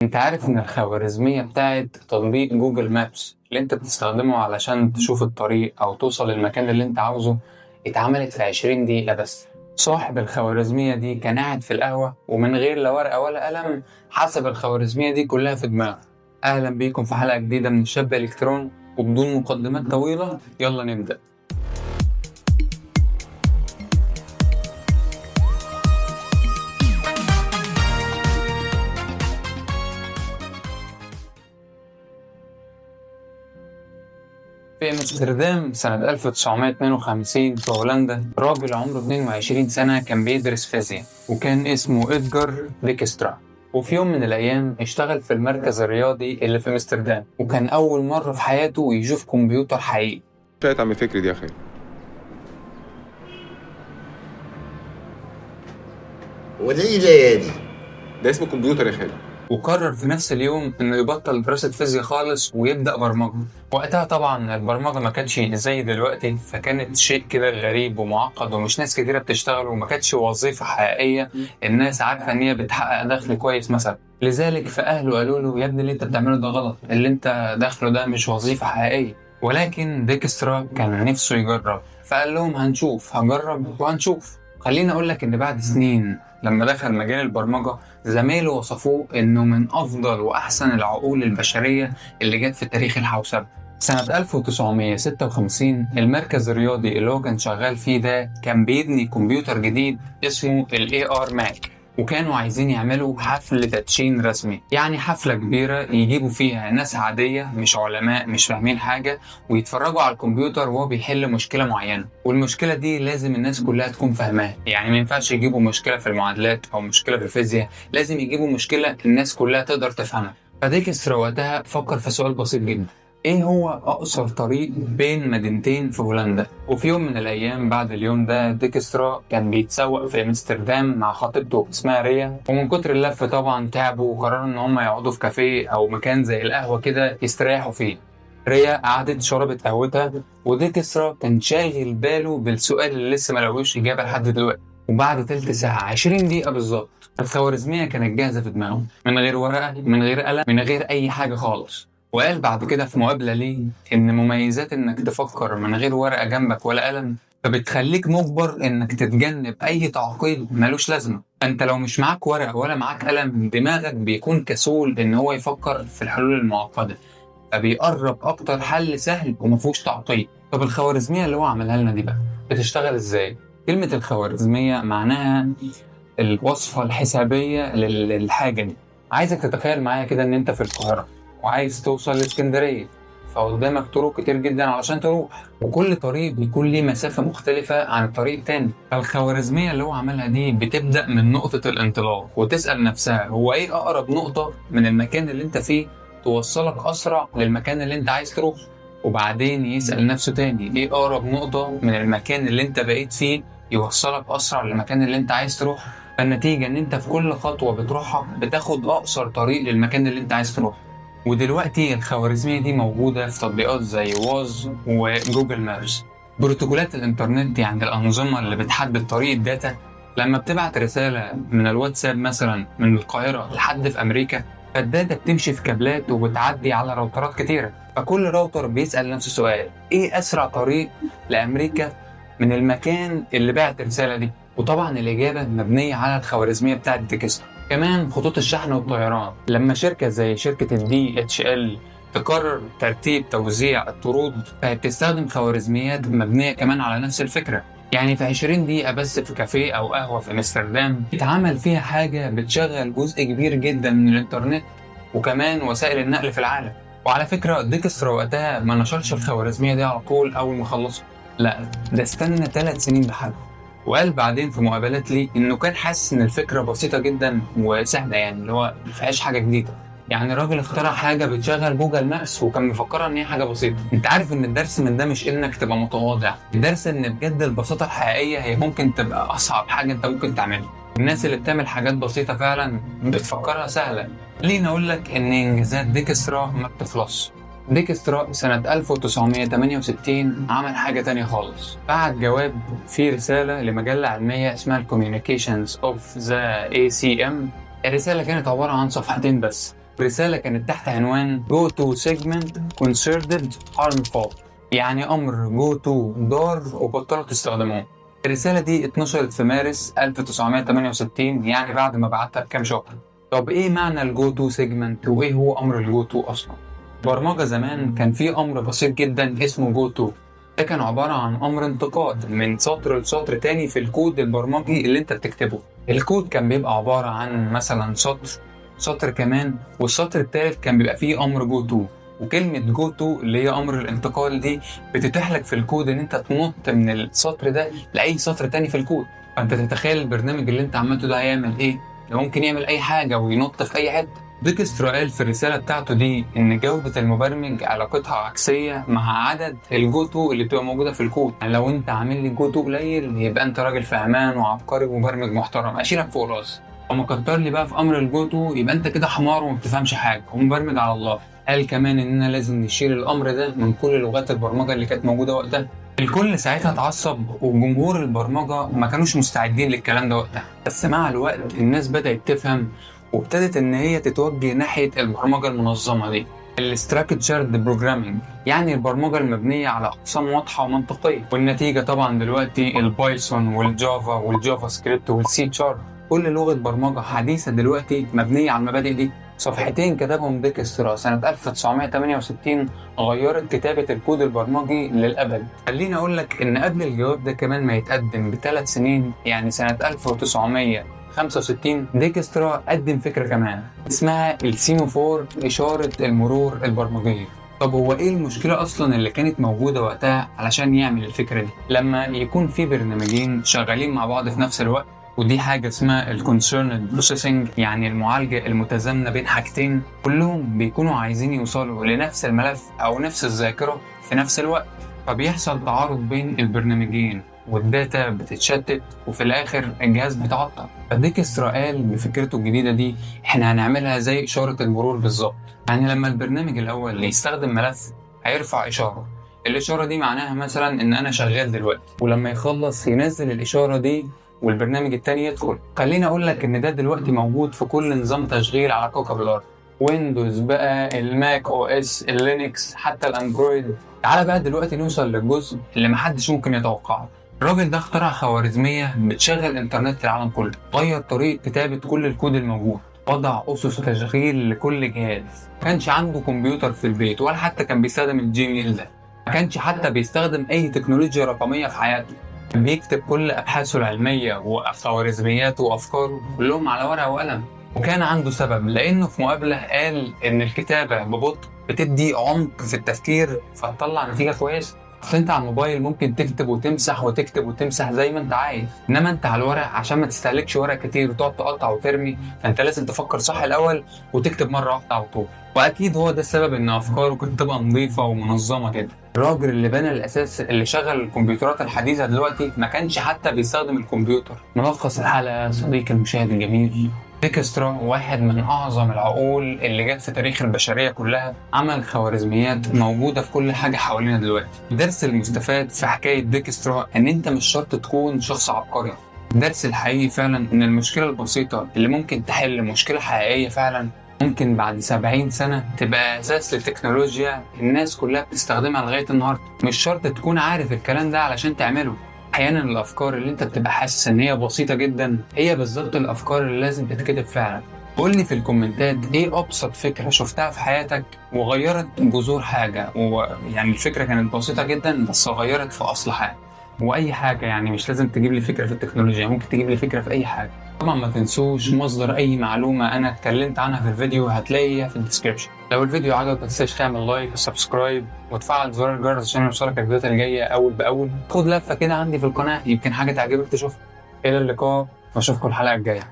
انت عارف ان الخوارزمية بتاعت تطبيق جوجل مابس اللي انت بتستخدمه علشان تشوف الطريق او توصل للمكان اللي انت عاوزه اتعملت في 20 دقيقة بس. صاحب الخوارزمية دي كان قاعد في القهوة ومن غير لا ورقة ولا قلم حسب الخوارزمية دي كلها في دماغه. اهلا بيكم في حلقة جديدة من الشاب الكترون، وبدون مقدمات طويلة يلا نبدأ. في أمستردام سنة 1952 في هولندا، راجل عمره 22 سنة كان بيدرس فيزياء وكان اسمه إدجار ديكسترا. وفي يوم من الأيام اشتغل في المركز الرياضي اللي في أمستردام، وكان أول مرة في حياته يشوف كمبيوتر حقيقي. شايت عم فكري دي يا أخي. ودي ايه دي؟ ده اسمه كمبيوتر يا خالد. وقرر في نفس اليوم انه يبطل دراسة فيزياء خالص ويبدأ برمجة. وقتها طبعا البرمجة ما كانتش زي دلوقتي، فكانت شيء كده غريب ومعقد ومش ناس كتيرة بتشتغل، وما كانتش وظيفة حقيقية الناس عارفة ان هي بتحقق دخل كويس مثلا. لذلك فأهله قالوا له يا ابني اللي انت بتعمله ده غلط، اللي انت دخله ده مش وظيفة حقيقية. ولكن ديكسترا كان نفسه يجرب، فقال لهم هنشوف، هجرب وهنشوف. خليني اقول لك ان بعد سنين لما دخل مجال البرمجة زمايله وصفوه انه من افضل واحسن العقول البشرية اللي جت في تاريخ الحوسبة. سنة 1956 المركز الرياضي اللي هو كان شغال فيه ده كان بيبني كمبيوتر جديد اسمه ال AR Mac، وكانوا عايزين يعملوا حفل تدشين رسمي، يعني حفلة كبيرة يجيبوا فيها ناس عادية مش علماء مش فاهمين حاجة ويتفرجوا على الكمبيوتر وهو بيحل مشكلة معينة، والمشكلة دي لازم الناس كلها تكون فاهماها. يعني ما ينفعش يجيبوا مشكلة في المعادلات أو مشكلة في الفيزياء، لازم يجيبوا مشكلة الناس كلها تقدر تفهمها. فديكسترا وقتها فكر في سؤال بسيط جدا: ايه هو اقصر طريق بين مدينتين في هولندا؟ وفي يوم من الايام بعد اليوم ده ديكسترا كان بيتسوق في امستردام مع خطيبته اسمها ريا، ومن كتر اللف طبعا تعبوا وقرروا ان هم يقعدوا في كافيه او مكان زي القهوه كده يستريحوا فيه. ريا قعدت شربت قهوتها، وديكسترا كان شاغل باله بالسؤال اللي لسه ما لقوش اجابه لحد دلوقتي. وبعد تلت ساعه 20 دقيقه بالظبط الخوارزميه كانت جاهزه في دماغه، من غير ورقه من غير قلم من غير اي حاجه خالص. وقال بعد كده في مقابلة ليه إن مميزات إنك تفكر من غير ورقة جنبك ولا قلم فبتخليك مجبر إنك تتجنب أي تعقيد ملوش لازمة. أنت لو مش معاك ورقة ولا معاك قلم دماغك بيكون كسول إن هو يفكر في الحلول المعقدة، فبيقرب أكتر حل سهل ومفهوش تعقيد. طب الخوارزمية اللي هو عملها لنا دي بقى بتشتغل إزاي؟ كلمة الخوارزمية معناها الوصفة الحسابية للحاجة دي. عايزك تتخيل معايا كده إن أنت في القاهرة وعايز توصل لإسكندرية، فقدامك طرق كتير جدا علشان تروح، وكل طريق بيكون ليه مسافة مختلفة عن الطريق التاني. فالخوارزمية اللي هو عملها دي بتبدأ من نقطة الانطلاق وتسأل نفسها هو ايه أقرب نقطة من المكان اللي انت فيه توصلك أسرع للمكان اللي انت عايز تروح، وبعدين يسأل نفسه تاني ايه أقرب نقطة من المكان اللي انت بقيت فيه يوصلك أسرع للمكان اللي انت عايز تروح. فالنتيجة ان انت في كل خطوة بتروحها بتاخد أقصر طريق للمكان اللي انت عايز تروح. ودلوقتي الخوارزمية دي موجودة في تطبيقات زي واز وجوجل مابس. بروتوكولات الإنترنت يعني الأنظمة اللي بتحدد طريق الداتا. لما بتبعت رسالة من الواتساب مثلا من القاهرة لحد في أمريكا، فالداتا بتمشي في كابلات وبتعدي على راوترات كتيرة، فكل راوتر بيسأل نفسه سؤال: إيه أسرع طريق لأمريكا من المكان اللي بعت الرسالة دي؟ وطبعا الإجابة مبنية على الخوارزمية بتاعت ديكسترا. كمان خطوط الشحن والطيران، لما شركة زي شركة DHL تقرر ترتيب توزيع الطرود فهي بتستخدم خوارزميات مبنية كمان على نفس الفكرة. يعني في 20 دقيقة بس في كافيه أو قهوة في أمستردام اتعمل فيها حاجة بتشغل جزء كبير جدا من الإنترنت وكمان وسائل النقل في العالم. وعلى فكرة ديكسترا وقتها ما نشرش الخوارزمية دي على طول أول ما خلصوا، لا ده استنى 3 سنين بحاله. وقال بعدين في مقابلات لي انه كان حاسس ان الفكره بسيطه جدا وسهله، يعني اللي هو ما فيهاش حاجه جديده. يعني الراجل اخترع حاجه بتشغل جوجل مابس وكان مفكرها ان هي حاجه بسيطه. انت عارف ان الدرس من ده مش انك تبقى متواضع، الدرس ان بجد البساطه الحقيقيه هي ممكن تبقى اصعب حاجه انت ممكن تعملها. الناس اللي بتعمل حاجات بسيطه فعلا بتفكرها سهله. خليني اقول لك ان انجازات ديكسترا ما بتخلصش. ديكسترا سنة 1968 عمل حاجة تانية خالص، بعت جواب فيه رسالة لمجلة علمية اسمها Communications of the ACM. الرسالة كانت عبارة عن صفحتين بس، رسالة كانت تحت عنوان Go to segment considered harmful، يعني أمر Go to ضار وبطلوا تستخدموه. الرسالة دي اتنشرت في مارس 1968، يعني بعد ما بعتها بكام شهر. طب إيه معنى الجو تو سيجمنت وإيه هو أمر الجو تو أصلا؟ برمجة زمان كان في أمر بسيط جدا اسمه جو تو، ده كان عبارة عن أمر انتقال من سطر لسطر تاني في الكود البرمجي اللي أنت بتكتبه. الكود كان بيبقى عبارة عن مثلا سطر كمان، والسطر الثالث كان بيبقى فيه أمر جو تو. وكلمة جو تو اللي هي أمر الانتقال دي بتتيح لك في الكود إن أنت تنط من السطر ده لأي سطر تاني في الكود. فأنت تتخيل البرنامج اللي أنت عملته ده هيعمل إيه؟ ده ممكن يعمل أي حاجة وينط في أي حتة. ديكسترا قال في الرسالة بتاعته دي إن جودة المبرمج علاقتها عكسية مع عدد الجو تو اللي بتبقى موجودة في الكود. يعني لو أنت عامل لي جو تو قليل يبقى أنت راجل فهمان وعبقري ومبرمج محترم، أشيلك فوق راسي. وما كتر لي بقى في أمر الجو تو يبقى أنت كده حمار وما بتفهمش حاجة ومبرمج على الله. قال كمان إننا لازم نشيل الأمر ده من كل لغات البرمجة اللي كانت موجودة وقتها. الكل ساعتها اتعصب، وجمهور البرمجة ما كانوش مستعدين للكلام ده وقتها. بس مع الوقت الناس بدأت تفهم وابتدت ان هي تتوجه ناحية البرمجة المنظمة دي، الستراكتشرد بروجرامينج، يعني البرمجة المبنية على أقسام واضحة ومنطقية. والنتيجة طبعا دلوقتي البايثون والجافا والجافا سكريبت والسي شارب، كل لغة برمجة حديثة دلوقتي مبنية على المبادئ دي. صفحتين كتبهم ديكسترا سنة 1968 غيرت كتابة الكود البرمجي للأبد. خليني أقول لك إن قبل الجواب ده كمان ما يتقدم ب3 سنين، يعني سنة 1965، ديكسترا قدم فكرة كمان اسمها السيموفور، إشارة المرور البرمجية. طب هو إيه المشكلة أصلا اللي كانت موجودة وقتها علشان يعمل الفكرة دي؟ لما يكون في برنامجين شغالين مع بعض في نفس الوقت، ودي حاجة اسمها الكونسيرند بروسيسنج، يعني المعالجة المتزامنة بين حاجتين كلهم بيكونوا عايزين يوصلوا لنفس الملف أو نفس الذاكرة في نفس الوقت، فبيحصل تعارض بين البرنامجين والداتا بتتشتت وفي الآخر الجهاز بيتعطل. فديكسترا قال بفكرته الجديدة دي إحنا هنعملها زي إشارة المرور بالظبط. يعني لما البرنامج الأول اللي يستخدم ملف هيرفع إشارة، الإشارة دي معناها مثلا إن أنا شغال دلوقتي، ولما يخلص ينزل الإشارة دي والبرنامج التاني يدخل. خليني اقول لك ان ده دلوقتي موجود في كل نظام تشغيل على كوكب الارض، ويندوز بقى، الماك او اس، اللينكس، حتى الاندرويد. تعال بقى دلوقتي نوصل للجزء اللي محدش ممكن يتوقعه. الراجل ده اخترع خوارزمية بتشغل انترنت العالم كله، غير طريقة كتابة كل الكود الموجود، وضع اسس تشغيل لكل جهاز. ما كانش عنده كمبيوتر في البيت ولا حتى كان بيستخدم الجيميل ده، ما كانش حتى بيستخدم اي تكنولوجيا رقمية في حياته. بيكتب كل أبحاثه العلمية وخوارزمياته وأفكاره كلهم على ورقة وقلم. وكان عنده سبب، لأنه في مقابلة قال إن الكتابة ببطء بتدي عمق في التفكير فتطلع نتيجة كويسة. أصل أنت على الموبايل ممكن تكتب وتمسح وتكتب وتمسح زي ما أنت عايز، إنما أنت على الورق عشان ما تستهلكش ورق كتير وتقعد تقطع وترمي، فأنت لازم تفكر صح الأول وتكتب مرة واحدة على طول. وأكيد هو ده السبب إن أفكاره كانت تبقى نظيفة ومنظمة كده. الراجل اللي بنى الأساس اللي شغل الكمبيوترات الحديثة دلوقتي ما كانش حتى بيستخدم الكمبيوتر. ملخص الحلقة صديقي المشاهد الجميل، ديكسترا واحد من أعظم العقول اللي جت في تاريخ البشرية كلها، عمل خوارزميات موجودة في كل حاجة حوالينا دلوقتي. الدرس المستفاد في حكاية ديكسترا إن أنت مش شرط تكون شخص عبقري. الدرس الحقيقي فعلا إن المشكلة البسيطة اللي ممكن تحل مشكلة حقيقية فعلا ممكن بعد 70 سنة تبقى أساس لتكنولوجيا الناس كلها بتستخدمها لغاية النهاردة. مش شرط تكون عارف الكلام ده علشان تعمله. أحيانا الأفكار اللي أنت بتبقى حاسس إن هي بسيطة جدا هي بالظبط الأفكار اللي لازم تتكتب فعلا. قول لي في الكومنتات إيه أبسط فكرة شفتها في حياتك وغيرت جذور حاجة، ويعني الفكرة كانت بسيطة جدا بس غيرت في أصل حاجة. وأي حاجة، يعني مش لازم تجيب لي فكرة في التكنولوجيا، ممكن تجيب لي فكرة في أي حاجة. طبعا ما تنسوش مصدر اي معلومة انا اتكلمت عنها في الفيديو هتلاقيها في الديسكريبشن. لو الفيديو عجبك ما تنساش تعمل لايك وسبسكرايب وتفعل زر الجرس عشان يوصلك الفيديوهات الجاية اول باول. خد لفة كده عندي في القناة يمكن حاجة تعجبك تشوفها. الى اللقاء واشوفكم الحلقة الجاية.